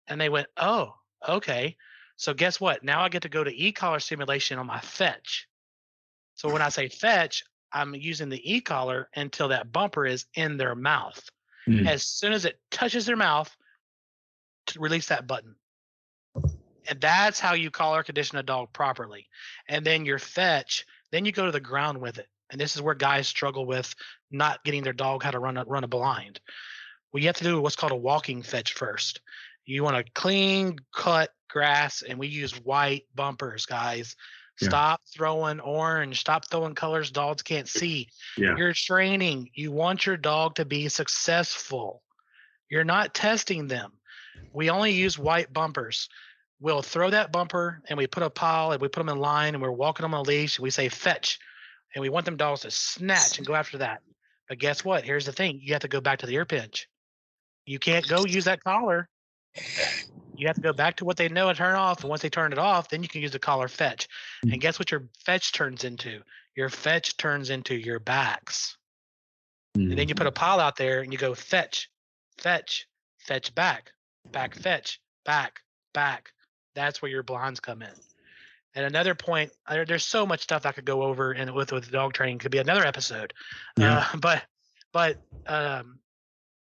And they went, oh, okay. So guess what? Now I get to go to e-collar stimulation on my fetch. So when I say fetch, I'm using the e-collar until that bumper is in their mouth. As soon as it touches their mouth, to release that button. And that's how you collar condition a dog properly. And then your fetch, then you go to the ground with it. And this is where guys struggle with not getting their dog how to run a blind. Well, you have to do what's called a walking fetch first. You want a clean cut grass, and we use white bumpers, guys. Yeah. Stop throwing orange. Stop throwing colors dogs can't see. Yeah. You're training. You want your dog to be successful. You're not testing them. We only use white bumpers. We'll throw that bumper, and we put a pile, and we put them in line, and we're walking them on a leash, and we say fetch. And we want them dogs to snatch and go after that. But guess what? Here's the thing. You have to go back to the ear pinch. You can't go use that collar. You have to go back to what they know and turn off. And once they turn it off, then you can use the collar fetch. And guess what your fetch turns into? Your fetch turns into your backs. And then you put a pile out there and you go fetch, fetch, fetch back, back fetch, back, back. That's where your blinds come in. And another point, there's so much stuff I could go over and with dog training. Could be another episode. Yeah. But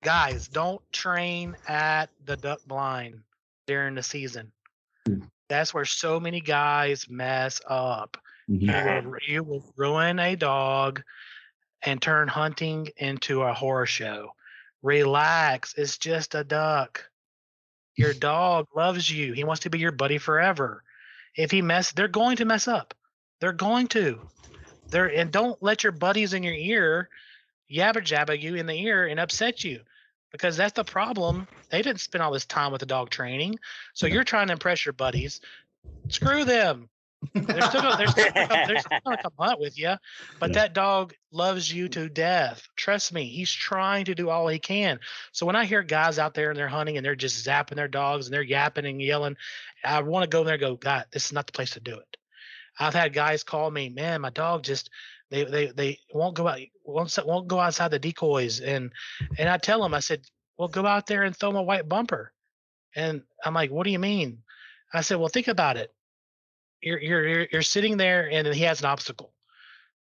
guys, don't train at the duck blind during the season. That's where so many guys mess up. You will ruin a dog and turn hunting into a horror show. Relax. It's just a duck. Your dog loves you. He wants to be your buddy forever. If they're going to mess up. They're going to. And don't let your buddies in your ear yabba jabba you in the ear and upset you, because that's the problem. They didn't spend all this time with the dog training, so you're trying to impress your buddies. Screw them. They're still going to come hunt with you, but that dog loves you to death. Trust me, he's trying to do all he can. So when I hear guys out there and they're hunting and they're just zapping their dogs and they're yapping and yelling, I want to go in there and go, God, this is not the place to do it. I've had guys call me, man, my dog just they won't go out, won't go outside the decoys, and I tell them, I said, well, go out there and throw him a white bumper. And I'm like, what do you mean? I said, well, think about it. You're sitting there and he has an obstacle.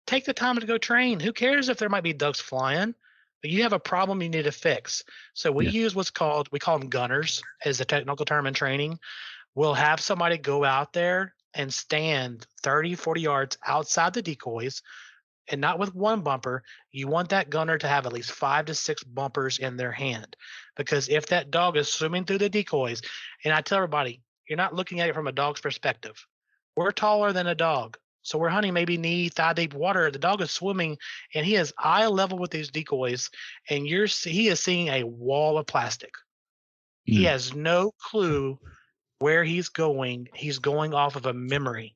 Take the time to go train. Who cares if there might be ducks flying? But you have a problem you need to fix. So we use we call them gunners as the technical term in training. We'll have somebody go out there and stand 30, 40 yards outside the decoys, and not with one bumper. You want that gunner to have at least 5 to 6 bumpers in their hand, because if that dog is swimming through the decoys, and I tell everybody, you're not looking at it from a dog's perspective. We're taller than a dog. So we're hunting maybe knee, thigh deep water. The dog is swimming and he is eye level with these decoys, and he is seeing a wall of plastic. He has no clue where he's going. He's going off of a memory.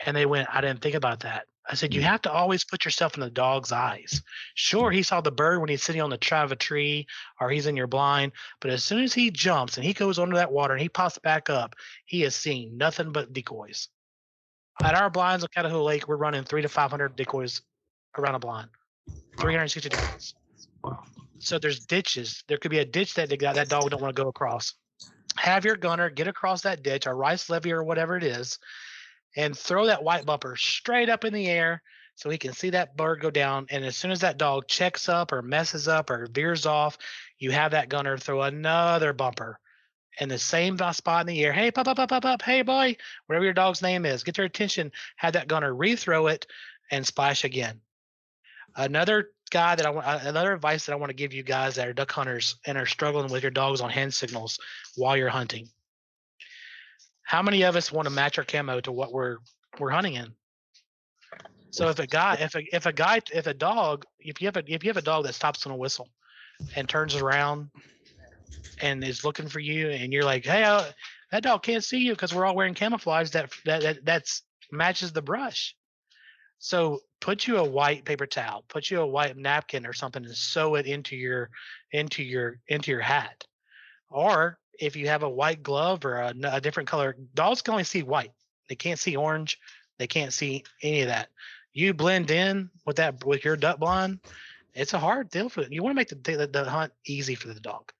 And they went, I didn't think about that. I said, you have to always put yourself in the dog's eyes. Sure, he saw the bird when he's sitting on the tree of a tree or he's in your blind, but as soon as he jumps and he goes under that water and he pops back up, he is seeing nothing but decoys. At our blinds on Catahoula Lake, we're running 300 to 500 decoys around a blind, 360 decoys. Wow. So there's ditches. There could be a ditch that that dog don't want to go across. Have your gunner get across that ditch or rice levee or whatever it is, and throw that white bumper straight up in the air so he can see that bird go down. And as soon as that dog checks up or messes up or veers off, you have that gunner throw another bumper in the same spot in the air. Hey, pop, hey, boy, whatever your dog's name is, get their attention, have that gunner rethrow it and splash again. Another advice that I want to give you guys that are duck hunters and are struggling with your dogs on hand signals while you're hunting. How many of us want to match our camo to what we're hunting in? So if a dog you have a dog that stops on a whistle and turns around and is looking for you, and you're like, hey, that dog can't see you because we're all wearing camouflage that's matches the brush. So put you a white paper towel, put you a white napkin or something, and sew it into your hat. Or if you have a white glove or a different color, dogs can only see white. They can't see orange. They can't see any of that. You blend in with your duck blind. It's a hard deal for them. You want to make the hunt easy for the dog.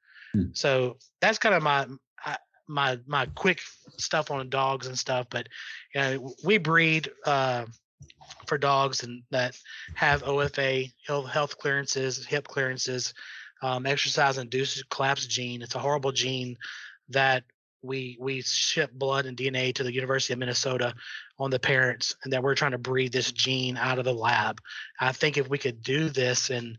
So that's kind of my quick stuff on dogs and stuff. But we breed for dogs and that have OFA, health clearances, hip clearances, exercise-induced collapse gene. It's a horrible gene that we ship blood and DNA to the University of Minnesota on the parents, and that we're trying to breed this gene out of the lab. I think if we could do this, and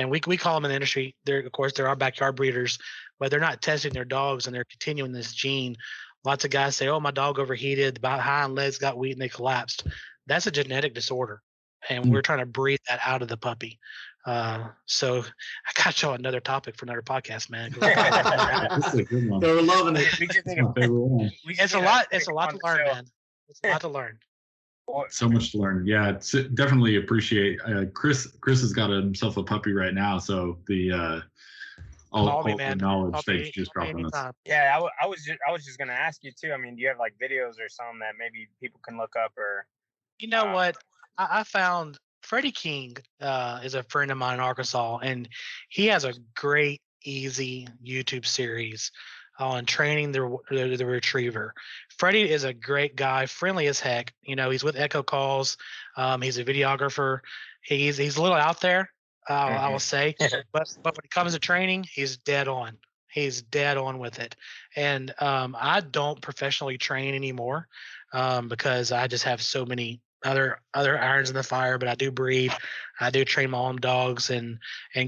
we call them in the industry, of course, there are backyard breeders, but they're not testing their dogs and they're continuing this gene. Lots of guys say, oh, my dog overheated, the hind legs got weak and they collapsed. That's a genetic disorder, and we're trying to breed that out of the puppy. So I got y'all another topic for another podcast, man. This is a good one. They were loving it. It's a lot to learn, man. It's a lot to learn. So much to learn. Yeah, it's definitely appreciate. Chris has got himself a puppy right now, so the all the knowledge that you just dropped on us. Yeah, I was just gonna ask you too. I mean, do you have like videos or something that maybe people can look up or? You know what? I found Freddie King is a friend of mine in Arkansas, and he has a great, easy YouTube series on training the retriever. Freddie is a great guy, friendly as heck. He's with Echo Calls. He's a videographer. He's a little out there, I will say, but when it comes to training, he's dead on. He's dead on with it. And I don't professionally train anymore because I just have so many other irons in the fire, but I do breed. I do train my own dogs and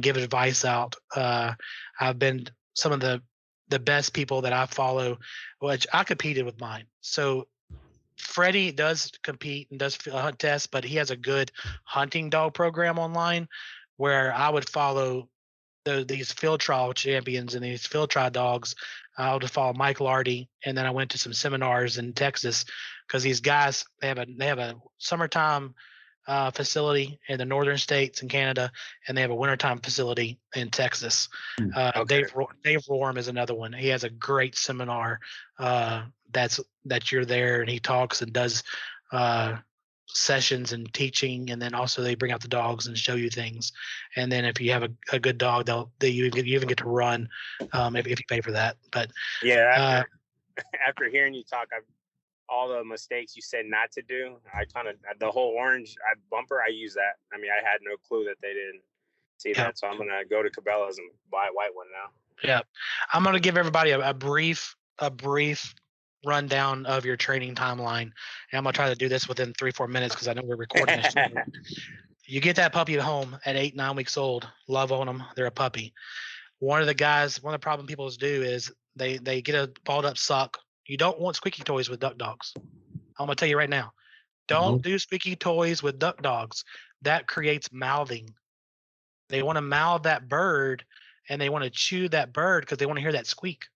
give advice out. I've been some of the best people that I follow, which I competed with mine. So Freddie does compete and does hunt tests, but he has a good hunting dog program online where I would follow these field trial champions and these field trial dogs. I would follow Mike Lardy, and then I went to some seminars in Texas because these guys they have a summertime facility in the northern states in Canada, and they have a wintertime facility in Texas. Okay. Dave Rorm is another one. He has a great seminar that you're there, and he talks and does sessions and teaching, and then also they bring out the dogs and show you things. And then if you have a good dog, you even get to run if you pay for that. But yeah, after hearing you talk, all the mistakes you said not to do, I kind of, the whole orange bumper, I use that. I mean, I had no clue that they didn't see that, so I'm gonna go to Cabela's and buy a white one now. Yeah, I'm gonna give everybody a brief rundown of your training timeline, and I'm gonna try to do this within 3-4 minutes because I know we're recording this. You get that puppy at home at 8-9 weeks old. Love on them; they're a puppy. One of the problem people do is they get a balled up suck. You don't want squeaky toys with duck dogs. I'm gonna tell you right now, don't do squeaky toys with duck dogs. That creates mouthing. They want to mouth that bird, and they want to chew that bird because they want to hear that squeak.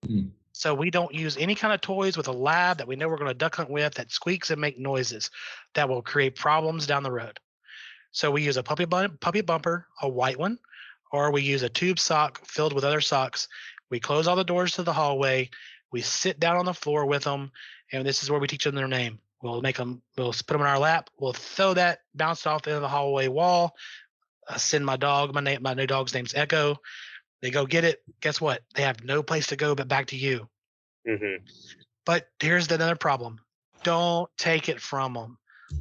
Mm. So we don't use any kind of toys with a lab that we know we're going to duck hunt with that squeaks and make noises that will create problems down the road. So we use a puppy bumper, a white one, or we use a tube sock filled with other socks. We close all the doors to the hallway. We sit down on the floor with them, and this is where we teach them their name. We'll put them in our lap. We'll throw that, bounce it off the end of the hallway wall. Send my dog. My new dog's name's Echo. They go get it. Guess what? They have no place to go but back to you. Mm-hmm. But here's another problem. Don't take it from them.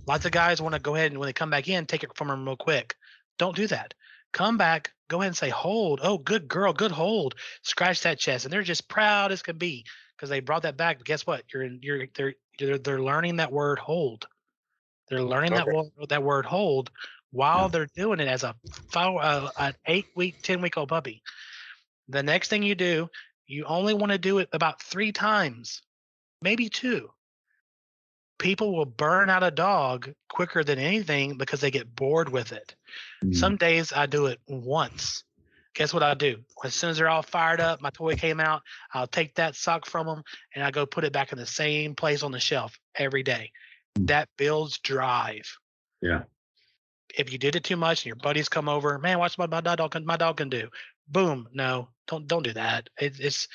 Lots of guys want to go ahead and when they come back in, take it from them real quick. Don't do that. Come back. Go ahead and say hold. Oh, good girl. Good hold. Scratch that chest, and they're just proud as can be because they brought that back. But guess what? They're learning that word hold. They're learning that word hold while they're doing it as an 8-week, 10-week-old puppy. The next thing you do, you only want to do it about 3 times, maybe 2. People will burn out a dog quicker than anything because they get bored with it. Some days I do it once. Guess what I do? As soon as they're all fired up, my toy came out, I'll take that sock from them and I go put it back in the same place on the shelf every day. That builds drive. Yeah. If you did it too much and your buddies come over, man, watch what my dog can do. Boom. No, don't do that. It's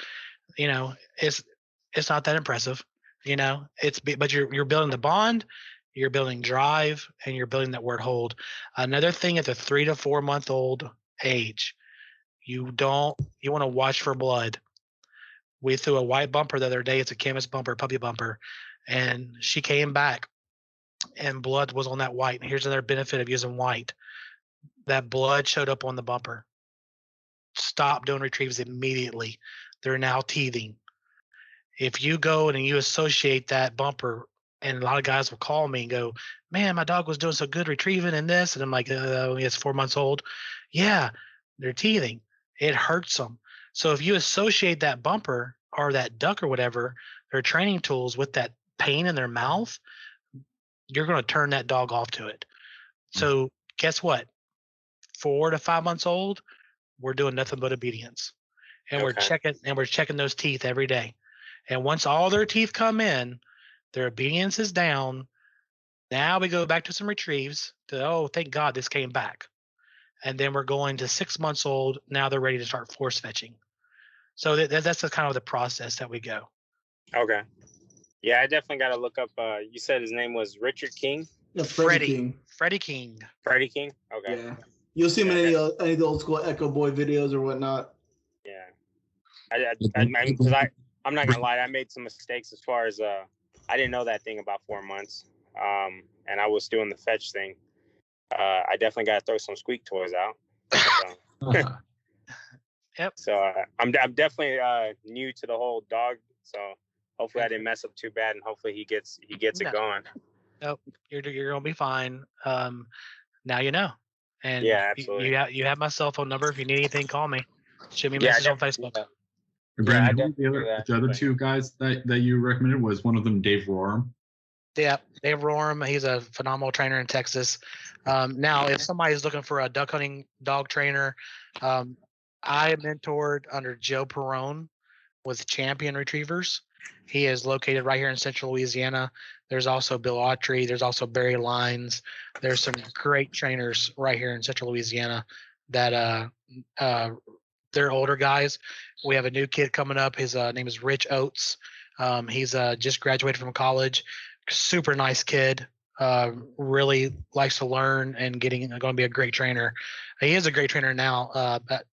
not that impressive. But you're building the bond, you're building drive, and you're building that word hold. Another thing at the 3 to 4 month old age, you want to watch for blood. We threw a white bumper the other day. It's a canvas bumper, puppy bumper, and she came back and blood was on that white. And here's another benefit of using white. That blood showed up on the bumper. Stop doing retrieves immediately. They're now teething. If you go and you associate that bumper, and a lot of guys will call me and go, man, my dog was doing so good retrieving and this. And I'm like, it's 4 months old. Yeah, they're teething. It hurts them. So if you associate that bumper or that duck or whatever, their training tools with that pain in their mouth, you're going to turn that dog off to it. So guess what? 4 to 5 months old, we're doing nothing but obedience. And we're checking those teeth every day. And once all their teeth come in, their obedience is down. Now we go back to some retrieves thank God this came back. And then we're going to 6 months old. Now they're ready to start force fetching. So that's the kind of the process that we go. Okay. Yeah, I definitely got to look up. You said his name was Richard King? Yeah, Freddie King. Freddie King. Freddie King? Okay. Yeah. You'll see him in any of the old school Echo Boy videos or whatnot. Yeah. I'm not going to lie. I made some mistakes as far as I didn't know that thing about 4 months. And I was doing the fetch thing. I definitely got to throw some squeak toys out. So, yep. So I'm definitely new to the whole dog. So hopefully I didn't mess up too bad, and hopefully he gets it going. Nope, you're gonna be fine. Now you know. And yeah, absolutely. You have my cell phone number. If you need anything, call me. Shoot me a message on Facebook. Yeah. Brendon, the other 2 guys that you recommended, was one of them Dave Roram? Yeah, Dave Roram. He's a phenomenal trainer in Texas. Now, if somebody's looking for a duck hunting dog trainer, I mentored under Joe Perrone with Champion Retrievers. He is located right here in Central Louisiana. There's also Bill Autry. There's also Barry Lines. There's some great trainers right here in Central Louisiana that they're older guys. We have a new kid coming up. His name is Rich Oates. He's just graduated from college. Super nice kid. really likes to learn and going to be a great trainer. He is a great trainer now, but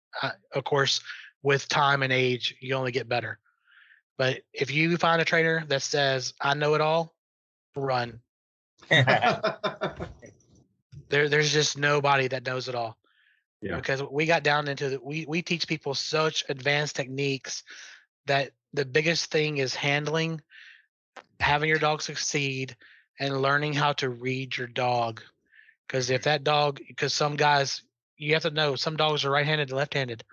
of course, with time and age, you only get better. But if you find a trainer that says, I know it all, run. There's just nobody that knows it all. Yeah. Because we got down into we teach people such advanced techniques that the biggest thing is having your dog succeed and learning how to read your dog. Because some guys, you have to know, some dogs are right-handed and left-handed.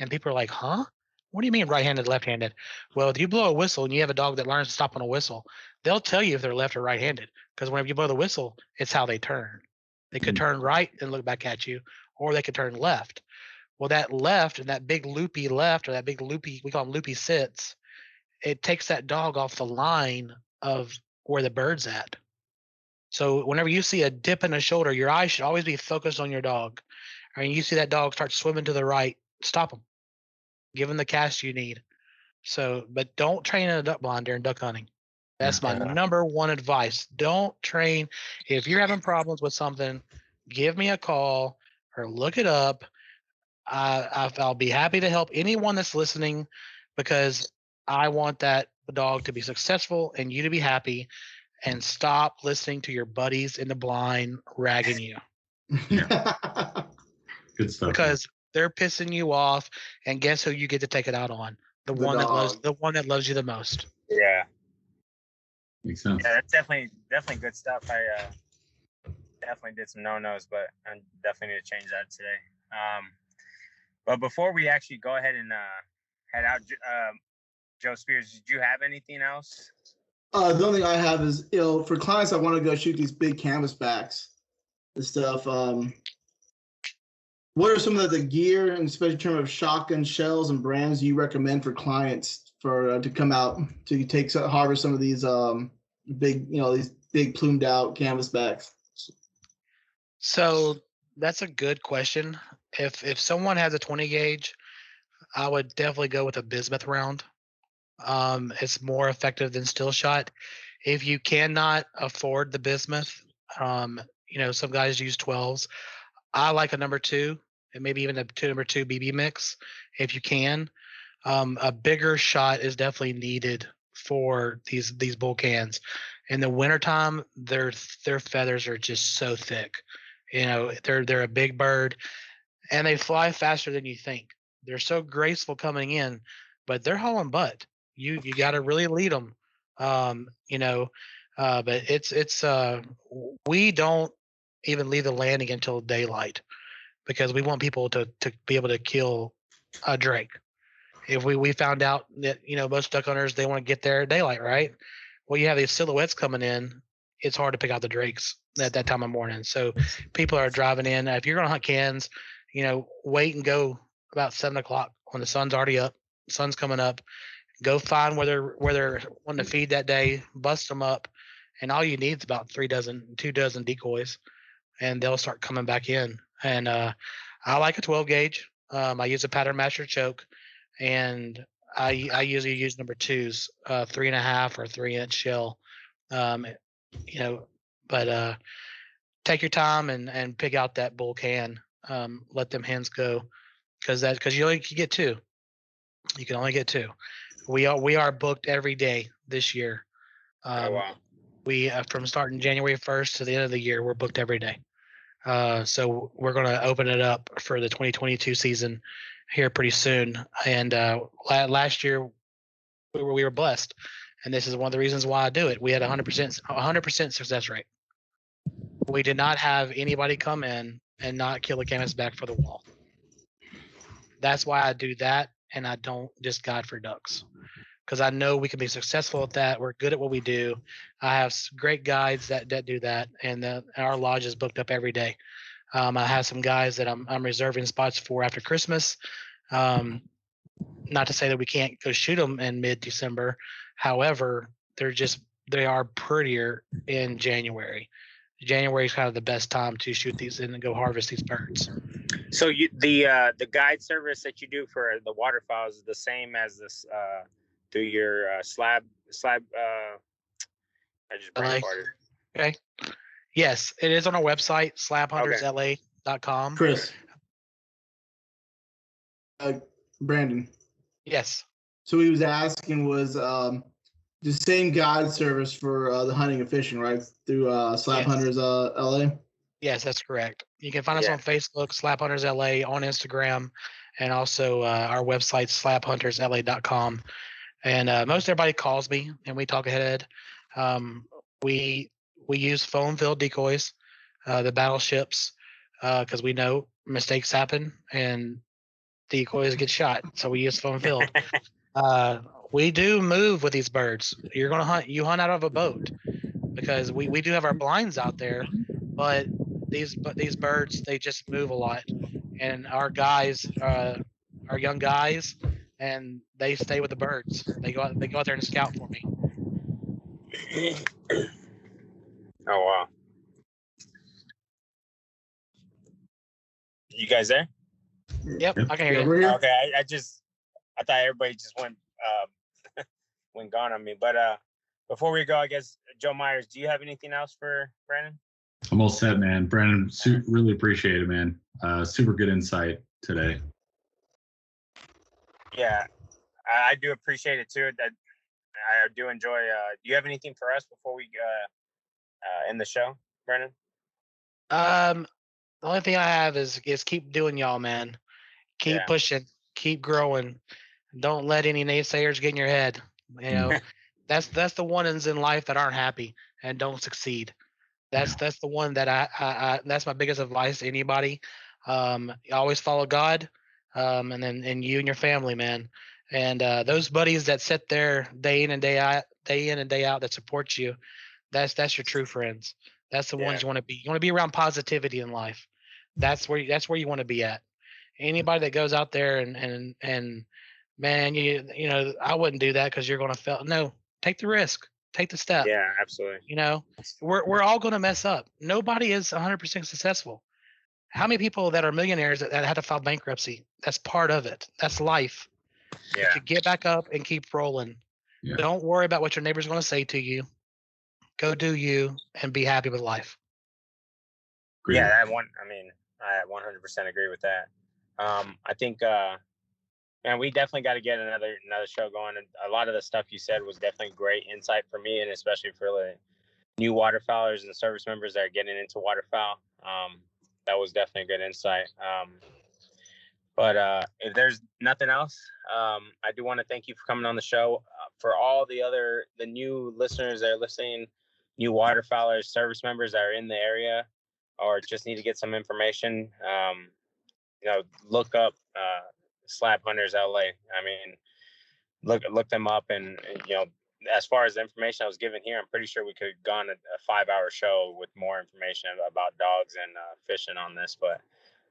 And people are like, huh? What do you mean right-handed, left-handed? Well, if you blow a whistle and you have a dog that learns to stop on a whistle, they'll tell you if they're left or right-handed. Because whenever you blow the whistle, it's how they turn. They could turn right and look back at you, or they could turn left. Well, that left and that big loopy left, or that big loopy, we call them loopy sits, it takes that dog off the line of where the bird's at. So whenever you see a dip in the shoulder, your eyes should always be focused on your dog. I mean, you see that dog start swimming to the right, stop him. Give him the cast you need. So, but don't train in a duck blind during duck hunting. That's my number one advice. Don't train. If you're having problems with something, give me a call or look it up. I'll be happy to help anyone that's listening, because I want that dog to be successful and you to be happy, and stop listening to your buddies in the blind ragging you. Good stuff. Because they're pissing you off, and guess who you get to take it out on? The one that loves you the most. Yeah. Makes sense. Yeah, that's definitely good stuff. I definitely did some no-nos, but I definitely need to change that today. But before we actually go ahead and head out, Joe Spears, did you have anything else? The only thing I have is, for clients that want to go shoot these big Canvasbacks and stuff, what are some of the gear, and especially in terms of shotgun shells and brands, you recommend for clients to come out to harvest some of these these big plumed out Canvasbacks? So that's a good question. If someone has a 20 gauge, I would definitely go with a bismuth round. It's more effective than steel shot. If you cannot afford the bismuth, some guys use 12s. I like a number 2, and maybe even a number 2 BB mix if you can. A bigger shot is definitely needed for these bull cans. In the wintertime, their feathers are just so thick. They're a big bird, and they fly faster than you think. They're so graceful coming in, but they're hauling butt. You got to really lead them. But we don't even leave the landing until daylight, because we want people to be able to kill a drake. If we found out that, most duck hunters, they want to get there at daylight, right? Well, you have these silhouettes coming in. It's hard to pick out the drakes at that time of morning. So people are driving in. If you're going to hunt cans, wait and go about 7 o'clock when the sun's already up. The sun's coming up. Go find where they're wanting to feed that day. Bust them up, and all you need is about 2 dozen decoys, and they'll start coming back in. And I like a 12 gauge. I use a pattern master choke, and I usually use number 2s, 3.5 or 3-inch shell. But take your time and pick out that bull can. Let them hens go, because you only can get 2. You can only get 2. We are booked every day this year. Oh, wow. We from starting January 1st to the end of the year, we're booked every day. So we're going to open it up for the 2022 season here pretty soon. And last year we were blessed, and this is one of the reasons why I do it. We had 100% success rate. We did not have anybody come in and not kill a canvasback for the wall. That's why I do that, and I don't just guide for ducks, because I know we can be successful at that. We're good at what we do. I have great guides that do that, and our lodge is booked up every day. I have some guys that I'm reserving spots for after Christmas. Not to say that we can't go shoot them in mid-December. However, they are prettier in January. January is kind of the best time to shoot these and go harvest these birds. So the guide service that you do for the waterfowl is the same as this through your slab. I just brain farted. Okay. Yes, it is on our website, slabhuntersla.com. Chris. Brandon. Yes. So he was asking was the same guide service for the hunting and fishing, right? Through Slab Hunters LA? Yes, that's correct. You can find us on Facebook, Slab Hunters LA, on Instagram, and also our website, slabhuntersla.com. And most everybody calls me, and we talk ahead. We use foam filled decoys, the battleships, because we know mistakes happen and decoys get shot. So we use foam filled. We do move with these birds. You're gonna hunt. You hunt out of a boat because we do have our blinds out there, but these birds, they just move a lot, and our guys, our young guys, and they stay with the birds. They go out there and scout for me. Oh wow! You guys there? Yep, I can hear you. Okay, I thought everybody just went gone on me. But before we go, I guess Joe Myers, do you have anything else for Brandon? I'm all set, man. Brandon, really appreciate it, man. Super good insight today. Yeah, I do appreciate it too. That I do enjoy. Do you have anything for us before we end the show, Brandon? The only thing I have is keep doing y'all, man. Keep pushing, keep growing. Don't let any naysayers get in your head. You know, that's the ones in life that aren't happy and don't succeed. That's the one that I that's my biggest advice to anybody. Always follow God, and you and your family, man. And those buddies that sit there day in and day out that support you, that's your true friends. That's the ones you want to be. You want to be around positivity in life. That's where you want to be at. Anybody that goes out there and man, you know, I wouldn't do that because you're going to fail. No, take the risk, take the step. Yeah, absolutely. You know, we're all going to mess up. Nobody is 100% successful. How many people that are millionaires that had to file bankruptcy? That's part of it. That's life. Yeah. To get back up and keep rolling. Yeah. Don't worry about what your neighbor's going to say to you. Go do you and be happy with life. Yeah, I 100% agree with that. I think, man, we definitely got to get another show going. And a lot of the stuff you said was definitely great insight for me, and especially for the new waterfowlers and service members that are getting into waterfowl. That was definitely a good insight. But if there's nothing else, I do want to thank you for coming on the show. For all the new listeners that are listening, new waterfowlers, service members that are in the area or just need to get some information, look up Slab Hunters LA. I mean, look them up, and as far as the information I was given here, I'm pretty sure we could have gone a 5-hour show with more information about dogs and fishing on this, but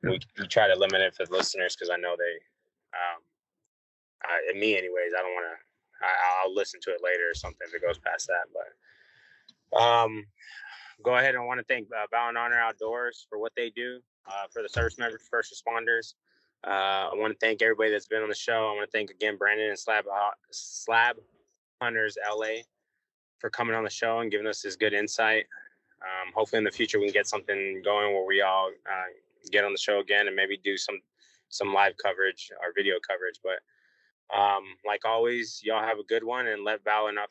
we try to limit it for the listeners because I know they, me anyways, I don't want to, I'll listen to it later or something if it goes past that, but go ahead. I want to thank Bow and Honor Outdoors for what they do for the service members, first responders. I want to thank everybody that's been on the show. I want to thank again Brandon and Slab Hunters LA for coming on the show and giving us this good insight. Hopefully in the future we can get something going where we all get on the show again and maybe do some live coverage or video coverage. But like always, y'all have a good one and let Val enough.